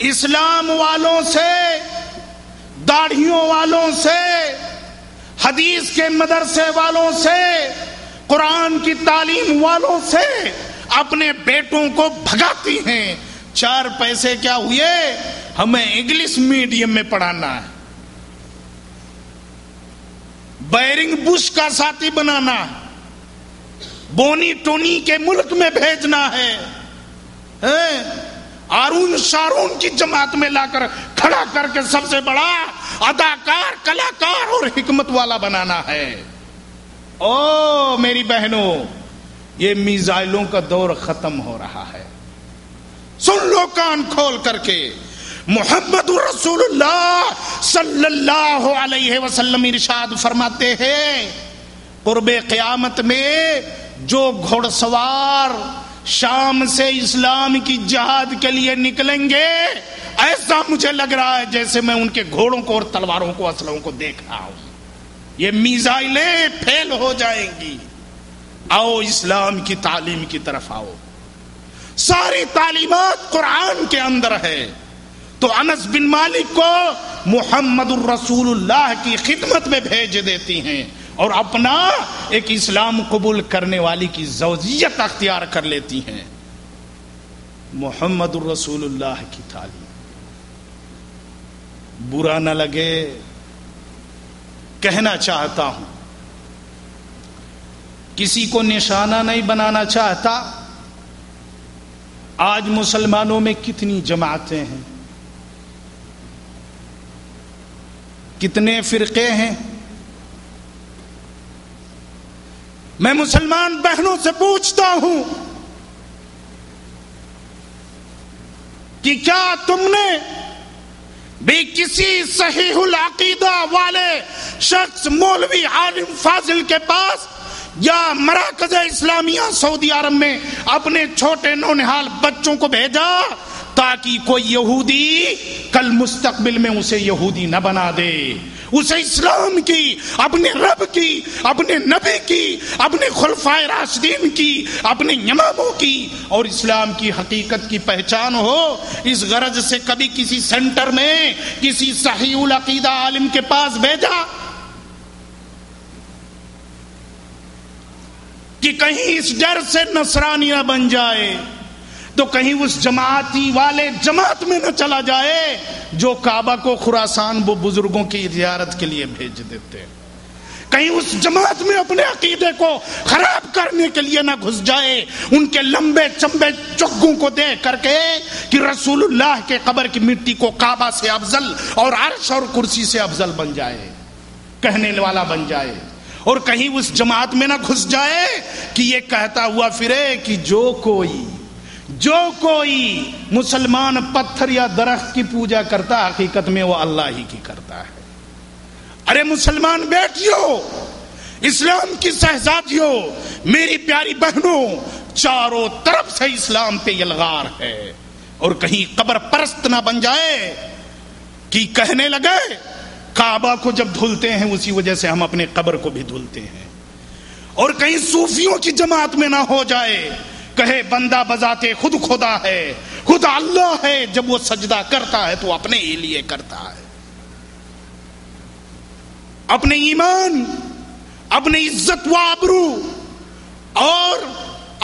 اسلام والوں سے، داڑھیوں والوں سے، حدیث کے مدرسے والوں سے، قرآن کی تعلیم والوں سے اپنے بیٹوں کو بھگاتی ہیں۔ 4 پیسے کیا ہوئے؟ ہمیں انگلش میڈیم میں پڑھانا ہے، بیرنگ بش کا ساتھی بنانا ہے، بونی ٹونی کے ملک میں بھیجنا ہے، آرون شارون کی جماعت میں لا کر کھڑا کر کے سب سے بڑا اداکار، کلاکار اور حکمت والا بنانا ہے۔ او میری بہنوں، یہ میزائلوں کا دور ختم ہو رہا ہے۔ سن لو کان کھول کر کے، محمد رسول اللہ صلی اللہ علیہ وسلم ارشاد فرماتے ہیں، قرب قیامت میں جو گھڑ سوار شام سے اسلام کی جہاد کے لیے نکلیں گے، ایسا مجھے لگ رہا ہے جیسے میں ان کے گھوڑوں کو اور تلواروں کو، اسلحوں کو دیکھ رہا ہوں۔ یہ میزائلیں پھیل ہو جائیں گی۔ آؤ اسلام کی تعلیم کی طرف آؤ۔ ساری تعلیمات قرآن کے اندر ہے۔ تو انس بن مالک کو محمد الرسول اللہ کی خدمت میں بھیج دیتی ہیں اور اپنا ایک اسلام قبول کرنے والی کی زوجیت اختیار کر لیتی ہیں۔ محمد الرسول اللہ کی تعلیم، برا نہ لگے کہنا چاہتا ہوں، کسی کو نشانہ نہیں بنانا چاہتا۔ آج مسلمانوں میں کتنی جماعتیں ہیں، کتنے فرقے ہیں۔ میں مسلمان بہنوں سے پوچھتا ہوں کہ کیا تم نے بھی کسی صحیح العقیدہ والے شخص، مولوی، عالم، فاضل کے پاس یا مراکز اسلامیہ سعودی عرب میں اپنے چھوٹے نونہال بچوں کو بھیجا تاکہ کوئی یہودی کل مستقبل میں اسے یہودی نہ بنا دے، اسے اسلام کی، اپنے رب کی، اپنے نبی کی، اپنے خلفائے راشدین کی، اپنے اماموں کی اور اسلام کی حقیقت کی پہچان ہو؟ اس غرض سے کبھی کسی سینٹر میں کسی صحیح العقیدہ عالم کے پاس بھیجا کہ کہیں اس ڈر سے نصرانی نہ بن جائے، تو کہیں اس جماعتی والے جماعت میں نہ چلا جائے جو کعبہ کو خراسان وہ بزرگوں کی زیارت کے لیے بھیج دیتے، کہیں اس جماعت میں اپنے عقیدے کو خراب کرنے کے لیے نہ گھس جائے، ان کے لمبے چمبے چگوں کو دیکھ کر کے کہ رسول اللہ کے قبر کی مٹی کو کعبہ سے افضل اور عرش اور کرسی سے افضل بن جائے، کہنے والا بن جائے، اور کہیں اس جماعت میں نہ گھس جائے کہ یہ کہتا ہوا پھرے کہ جو کوئی مسلمان پتھر یا درخت کی پوجا کرتا حقیقت میں وہ اللہ ہی کی کرتا ہے۔ ارے مسلمان بیٹیوں، اسلام کی شہزادیوں، میری پیاری بہنوں، چاروں طرف سے اسلام پہ یلغار ہے، اور کہیں قبر پرست نہ بن جائے کہ کہنے لگے کعبہ کو جب دھلتے ہیں اسی وجہ سے ہم اپنے قبر کو بھی دھلتے ہیں، اور کہیں صوفیوں کی جماعت میں نہ ہو جائے کہے بندہ بذاتے خود خدا ہے، خدا اللہ ہے، جب وہ سجدہ کرتا ہے تو اپنے ہی لیے کرتا ہے۔ اپنے ایمان، اپنے عزت و آبرو اور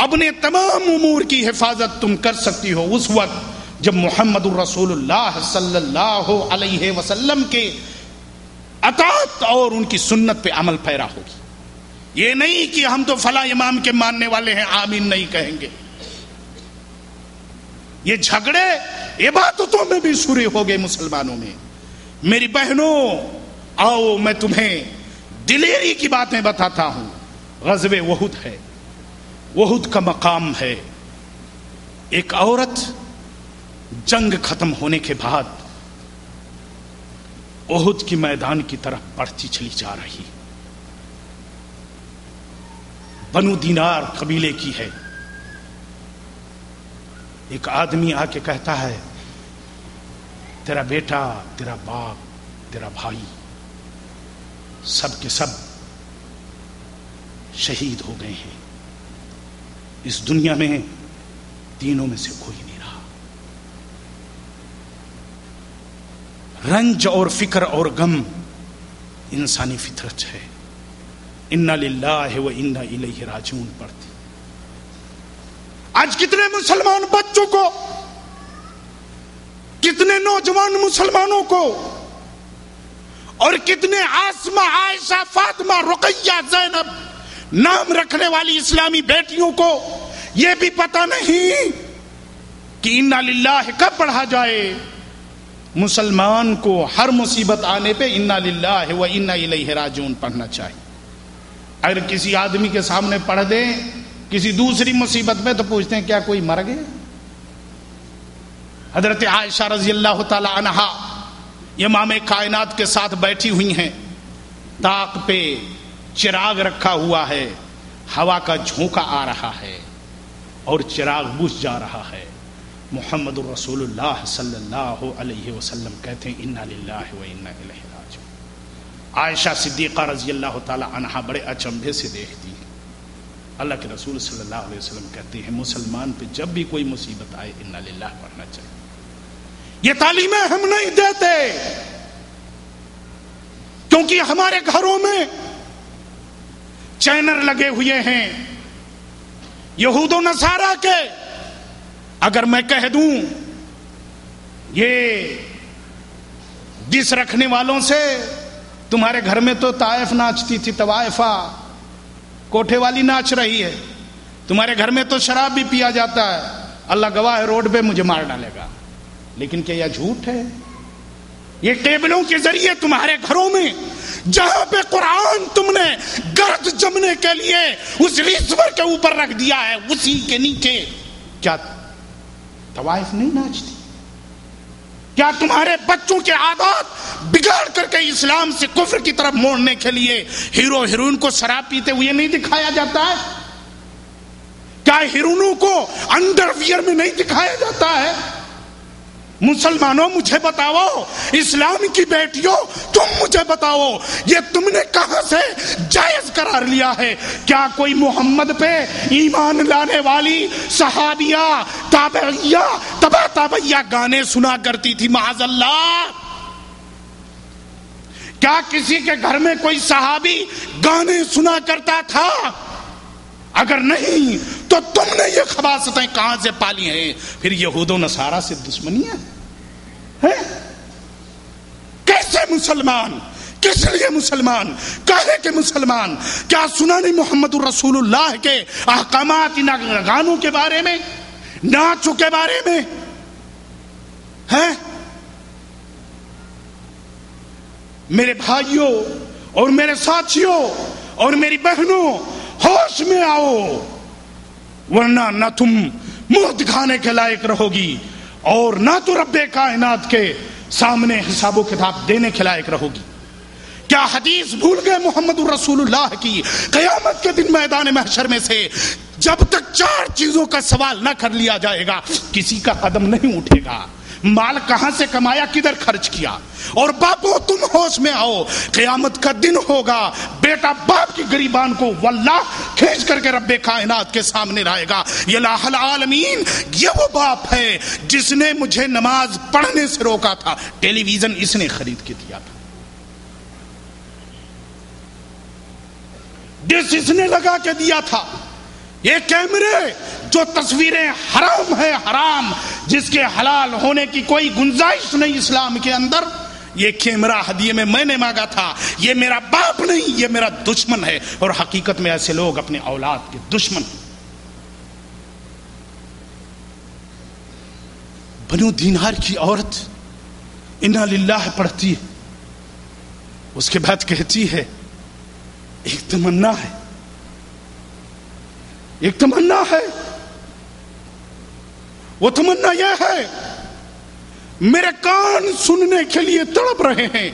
اپنے تمام امور کی حفاظت تم کر سکتی ہو اس وقت جب محمد الرسول اللہ صلی اللہ علیہ وسلم کے اطاعت اور ان کی سنت پہ عمل پیرا ہوگی۔ یہ نہیں کہ ہم تو فلاں امام کے ماننے والے ہیں، آمین نہیں کہیں گے۔ یہ جھگڑے عبادتوں میں بھی شروع ہو گئے مسلمانوں میں۔ میری بہنوں، آؤ میں تمہیں دلیری کی باتیں بتاتا ہوں۔ غزوہ احد ہے، احد کا مقام ہے۔ ایک عورت جنگ ختم ہونے کے بعد احد کی میدان کی طرف بڑھتی چلی جا رہی، بنو دینار قبیلے کی ہے۔ ایک آدمی آ کے کہتا ہے تیرا بیٹا، تیرا باپ، تیرا بھائی سب کے سب شہید ہو گئے ہیں، اس دنیا میں تینوں میں سے کوئی نہیں رہا۔ رنج اور فکر اور غم انسانی فطرت ہے. انا للہ و انا الیہ راجعون پڑھتی. آج کتنے مسلمان بچوں کو، کتنے نوجوان مسلمانوں کو، اور کتنے آسمہ، عائشہ، فاطمہ، رقیہ، زینب نام رکھنے والی اسلامی بیٹیوں کو یہ بھی پتہ نہیں کہ انا للہ کب پڑھا جائے. مسلمان کو ہر مصیبت آنے پہ انا للہ و انا الیہ راجعون پڑھنا چاہیے. اگر کسی آدمی کے سامنے پڑھ دیں کسی دوسری مصیبت میں تو پوچھتے ہیں کیا کوئی مر گیا؟ حضرت عائشہ رضی اللہ تعالی عنہا امام کائنات کے ساتھ بیٹھی ہوئی ہیں، طاق پہ چراغ رکھا ہوا ہے، ہوا کا جھونکا آ رہا ہے اور چراغ بجھ جا رہا ہے. محمد الرسول اللہ صلی اللہ علیہ وسلم کہتے ہیں انا للہ و انا الیہ راجعون. عائشہ صدیقہ رضی اللہ تعالی عنہا بڑے اچنبھے سے دیکھتی ہیں. اللہ کے رسول صلی اللہ علیہ وسلم کہتے ہیں مسلمان پہ جب بھی کوئی مصیبت آئے انا للہ پڑھنا چاہیے. یہ تعلیمیں ہم نہیں دیتے کیونکہ ہمارے گھروں میں چینل لگے ہوئے ہیں یہود و نصارہ کے. اگر میں کہہ دوں یہ ڈس رکھنے والوں سے تمہارے گھر میں تو طائف ناچتی تھی، طوائفہ کوٹھے والی ناچ رہی ہے، تمہارے گھر میں تو شراب بھی پیا جاتا ہے، اللہ گواہ ہے روڈ پہ مجھے مار ڈالے گا. لیکن کیا یہ جھوٹ ہے؟ یہ ٹیبلوں کے ذریعے تمہارے گھروں میں جہاں پہ قرآن تم نے گرد جمنے کے لیے اس ریسیور کے اوپر رکھ دیا ہے اسی کے نیچے کیا طوائف نہیں ناچتی؟ کیا تمہارے بچوں کے عادات بگاڑ کر کے اسلام سے کفر کی طرف موڑنے کے لیے ہیرو ہیروئن کو شراب پیتے ہوئے نہیں دکھایا جاتا ہے؟ کیا ہیروئنوں کو انڈر ویئر میں نہیں دکھایا جاتا ہے؟ مسلمانوں مجھے بتاؤ، اسلام کی بیٹیوں تم مجھے بتاؤ، یہ تم نے کہاں سے جائز قرار لیا ہے؟ کیا کوئی محمد پہ ایمان لانے والی صحابیہ تابعیہ تبع تابعیہ گانے سنا کرتی تھی؟ معاذ اللہ. کیا کسی کے گھر میں کوئی صحابی گانے سنا کرتا تھا؟ اگر نہیں تو تم نے یہ خباثتیں کہاں سے پالی ہیں؟ پھر یہود و نصارہ سے دشمنیاں ہیں؟ کیسے مسلمان؟ کس لیے مسلمان؟ کہے کہ مسلمان کیا سنا نہیں محمد الرسول اللہ کے احکامات ان گانوں کے بارے میں، ناچوں کے بارے میں ہیں؟ میرے بھائیوں اور میرے ساتھیوں اور میری بہنوں، ہوش میں آؤ، ورنہ نہ تم منہ دکھانے کے لائق رہو گی اور نہ تو رب کائنات کے سامنے حساب و کتاب دینے کے لائق رہو گی. کیا حدیث بھول گئے محمد الرسول اللہ کی؟ قیامت کے دن میدان محشر میں سے جب تک 4 چیزوں کا سوال نہ کر لیا جائے گا کسی کا قدم نہیں اٹھے گا. مال کہاں سے کمایا، کدھر خرچ کیا؟ اور باپو تم ہوش میں آؤ، قیامت کا دن ہوگا، بیٹا باپ کی گریبان کو واللہ کھینچ کر کے رب کائنات کے سامنے لائے گا. یہ الہ العالمین، یہ وہ باپ ہے جس نے مجھے نماز پڑھنے سے روکا تھا، ٹیلی ویژن اس نے خرید کے دیا تھا، ڈش اس نے لگا کے دیا تھا، یہ کیمرے جو تصویریں حرام ہے، حرام جس کے حلال ہونے کی کوئی گنجائش نہیں اسلام کے اندر، یہ کیمرہ ہدیے میں نے مانگا تھا. یہ میرا باپ نہیں، یہ میرا دشمن ہے. اور حقیقت میں ایسے لوگ اپنے اولاد کے دشمن ہیں. بنو دینار کی عورت انا للہ پڑھتی ہے، اس کے بعد کہتی ہے ایک تمنا ہے، ایک تمنا ہے. وہ تمنا یہ ہے، میرے کان سننے کے لیے تڑپ رہے ہیں،